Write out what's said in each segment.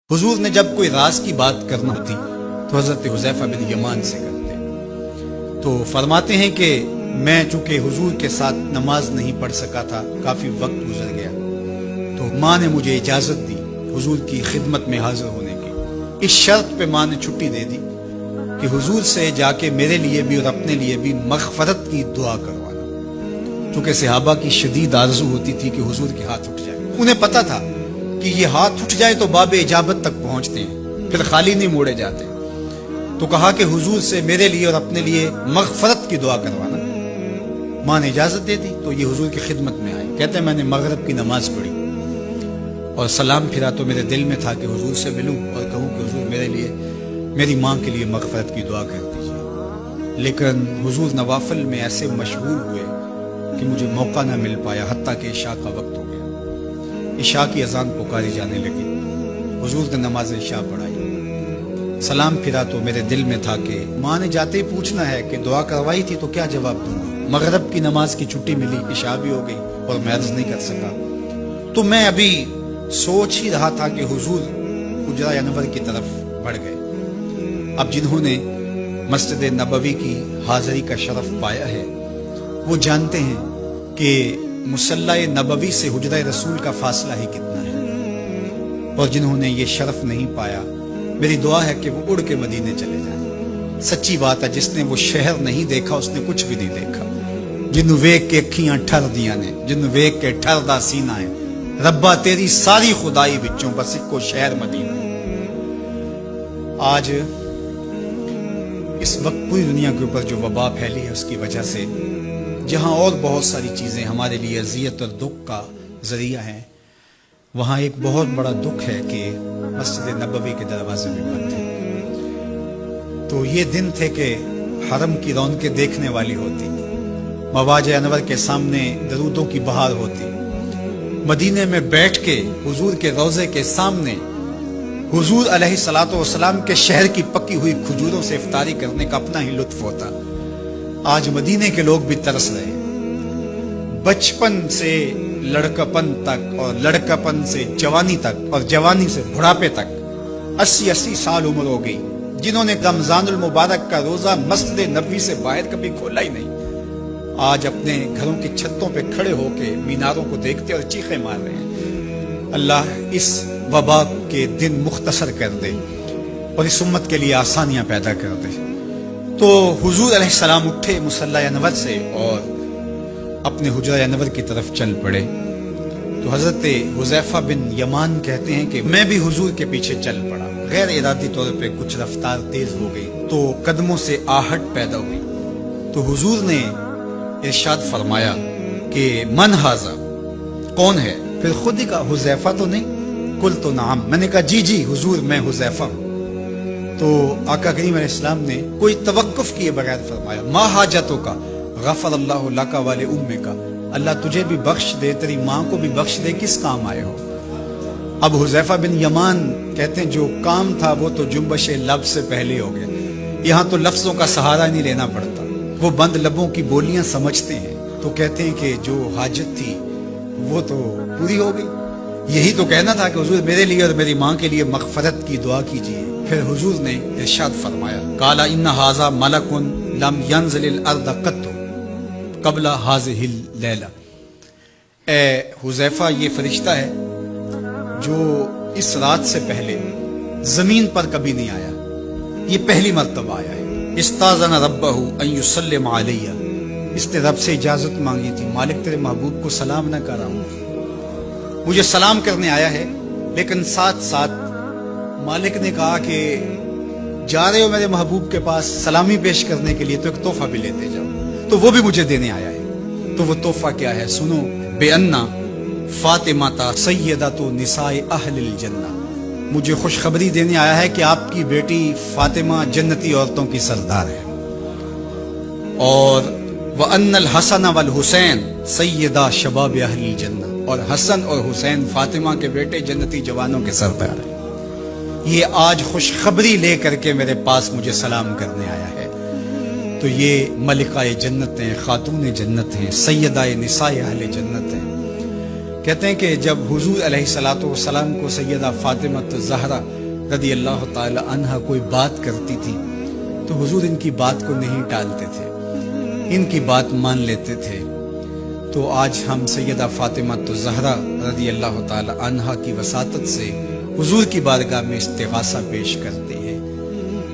حضور نے جب کوئی راز کی بات کرنا ہوتی تو حضرت حذیفہ بن یمان سے کرتے، تو فرماتے ہیں کہ میں چونکہ حضور کے ساتھ نماز نہیں پڑھ سکا تھا، کافی وقت گزر گیا، تو ماں نے مجھے اجازت دی حضور کی خدمت میں حاضر ہونے کی۔ اس شرط پہ ماں نے چھٹی دے دی کہ حضور سے جا کے میرے لیے بھی اور اپنے لیے بھی مغفرت کی دعا کروانا، چونکہ صحابہ کی شدید آرزو ہوتی تھی کہ حضور کے ہاتھ اٹھ جائے۔ انہیں پتہ تھا کہ یہ ہاتھ اٹھ جائے تو باب اجابت تک پہنچتے ہیں، پھر خالی نہیں موڑے جاتے، تو کہا کہ حضور سے میرے لیے اور اپنے لیے مغفرت کی دعا کروانا۔ ماں نے اجازت دے دی تو یہ حضور کی خدمت میں آئے۔ کہتے ہیں میں نے مغرب کی نماز پڑھی اور سلام پھرا تو میرے دل میں تھا کہ حضور سے ملوں اور کہوں کہ حضور میرے لیے، میری ماں کے لیے مغفرت کی دعا کر دیجیے، لیکن حضور نوافل میں ایسے مشغول ہوئے کہ مجھے موقع نہ مل پایا، حتیٰ کہ عشاء کا وقت ہو گیا۔ عشاء کی اذان پکاری جانے لگی، حضور نے نماز عشاء پڑھائی، سلام پھرا تو میرے دل میں تھا کہ ماں نے جاتے ہی پوچھنا ہے کہ دعا کروائی تھی تو کیا جواب دوں گا۔ مغرب کی نماز کی چھٹی ملی، عشاء بھی ہو گئی اور میں عرض نہیں کر سکا، تو میں ابھی سوچ ہی رہا تھا کہ حضور حجرہ انور کی طرف بڑھ گئے۔ اب جنہوں نے مسجد نبوی کی حاضری کا شرف پایا ہے وہ جانتے ہیں کہ مصلی نبوی سے حجرہ رسول کا فاصلہ ہی کتنا ہے، اور جنہوں نے یہ شرف نہیں پایا میری دعا ہے کہ وہ اڑ کے مدینے چلے جائیں۔ سچی بات ہے، جس نے وہ شہر نہیں دیکھا اس نے کچھ بھی نہیں دیکھا۔ جنوں ویک کے اکھیاں ٹھر دیاں نے، جنوں ویک کے ٹھر دا سینہ ہے، ربا تیری ساری خدائی وچوں بس اکو شہر مدینہ۔ آج اس وقت پوری دنیا کے اوپر جو وبا پھیلی ہے اس کی وجہ سے، جہاں اور بہت ساری چیزیں ہمارے لیے اذیت اور دکھ کا ذریعہ ہیں، وہاں ایک بہت بڑا دکھ ہے کہ مسجد نبوی کے دروازے بھی بند تھے۔ تو یہ دن تھے کہ حرم کی رونقیں دیکھنے والی ہوتی، مواج انور کے سامنے درودوں کی بہار ہوتی، مدینے میں بیٹھ کے حضور کے روضے کے سامنے حضور علیہ الصلوۃ والسلام کے شہر کی پکی ہوئی کھجوروں سے افطاری کرنے کا اپنا ہی لطف ہوتا۔ آج مدینے کے لوگ بھی ترس رہے ہیں، بچپن سے لڑکپن تک اور لڑکپن سے جوانی تک اور جوانی سے بڑھاپے تک 80 سال عمر ہو گئی، جنہوں نے رمضان المبارک کا روزہ مسجد نبوی سے باہر کبھی کھولا ہی نہیں، آج اپنے گھروں کی چھتوں پہ کھڑے ہو کے میناروں کو دیکھتے اور چیخیں مار رہے ہیں۔ اللہ اس وبا کے دن مختصر کر دے اور اس امت کے لیے آسانیاں پیدا کر دے۔ تو حضور علیہ السلام اٹھے مصلی انور سے اور اپنے حجرہ انور کی طرف چل پڑے۔ تو حضرت حذیفہ بن یمان کہتے ہیں کہ میں بھی حضور کے پیچھے چل پڑا، غیر ارادی طور پہ کچھ رفتار تیز ہو گئی تو قدموں سے آہٹ پیدا ہوئی، تو حضور نے ارشاد فرمایا کہ من ھذا، کون ہے؟ پھر خود ہی کہا حذیفہ تو نہیں؟ قلت نعم، میں نے کہا جی جی حضور میں حذیفہ ہوں۔ تو آقا کریم علیہ السلام نے کوئی توقف کیے بغیر فرمایا ما حاجتوں کا غفر اللہ لک ولی امک، اللہ تجھے بھی بخش دے، تیری ماں کو بھی بخش دے، کس کام آئے ہو؟ اب حذیفہ بن یمان کہتے ہیں جو کام تھا وہ تو جنبش لب سے پہلے ہو گیا، یہاں تو لفظوں کا سہارا نہیں لینا پڑتا، وہ بند لبوں کی بولیاں سمجھتے ہیں، تو کہتے ہیں کہ جو حاجت تھی وہ تو پوری ہو گئی، یہی تو کہنا تھا کہ حضور میرے لیے اور میری ماں کے لیے مغفرت کی دعا کیجیے۔ پھر حضور نے ارشاد فرمایا قال ان ھذا ملک لم ينزل الارض قط قبل هذه اللیلہ، اے حذیفہ یہ فرشتہ ہے جو اس رات سے پہلے زمین پر کبھی نہیں آیا، یہ پہلی مرتبہ آیا ہے۔ استاذن ربہ ان یسلم علی، اس نے رب سے اجازت مانگی تھی، مالک تیرے محبوب کو سلام نہ کر رہا ہوں، مجھے سلام کرنے آیا ہے، لیکن ساتھ ساتھ مالک نے کہا کہ جا رہے ہو میرے محبوب کے پاس سلامی پیش کرنے کے لیے تو ایک تحفہ بھی لیتے جاؤ، تو وہ بھی مجھے دینے آیا ہے۔ تو وہ تحفہ کیا ہے سنو، بے انا فاطمہ تا سیدۃ نساء اہل الجنہ، مجھے خوشخبری دینے آیا ہے کہ آپ کی بیٹی فاطمہ جنتی عورتوں کی سردار ہے، اور وَأَنَّ الْحَسَنَ وَالْحُسَيْنَ سَيِّدَا شَبَابِ اہل الجنہ، اور حسن اور حسین فاطمہ کے بیٹے جنتی جوانوں کے سردار ہیں۔ یہ آج خوشخبری لے کر کے میرے پاس مجھے سلام کرنے آیا ہے، تو یہ ملکہ جنت ہیں، خاتون جنت ہیں، سیدہ نساء اہل جنت ہیں۔ کہتے ہیں کہ جب حضور علیہ الصلوۃ والسلام کو سیدہ فاطمہ الزہرا رضی اللہ تعالی عنہا کوئی بات کرتی تھی تو حضور ان کی بات کو نہیں ٹالتے تھے، ان کی بات مان لیتے تھے۔ تو آج ہم سیدہ فاطمہ الزہرا رضی اللہ تعالی عنہا کی وساطت سے حضور کی بارگاہ میں استغاثہ پیش کرتے ہیں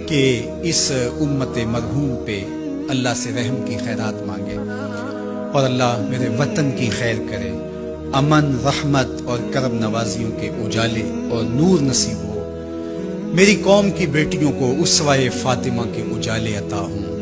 کہ اس امت مرحوم پہ اللہ سے رحم کی خیرات مانگے اور اللہ میرے وطن کی خیر کرے، امن، رحمت اور کرم نوازیوں کے اجالے اور نور نصیب ہو، میری قوم کی بیٹیوں کو اسوہ فاطمہ کے اجالے عطا ہوں۔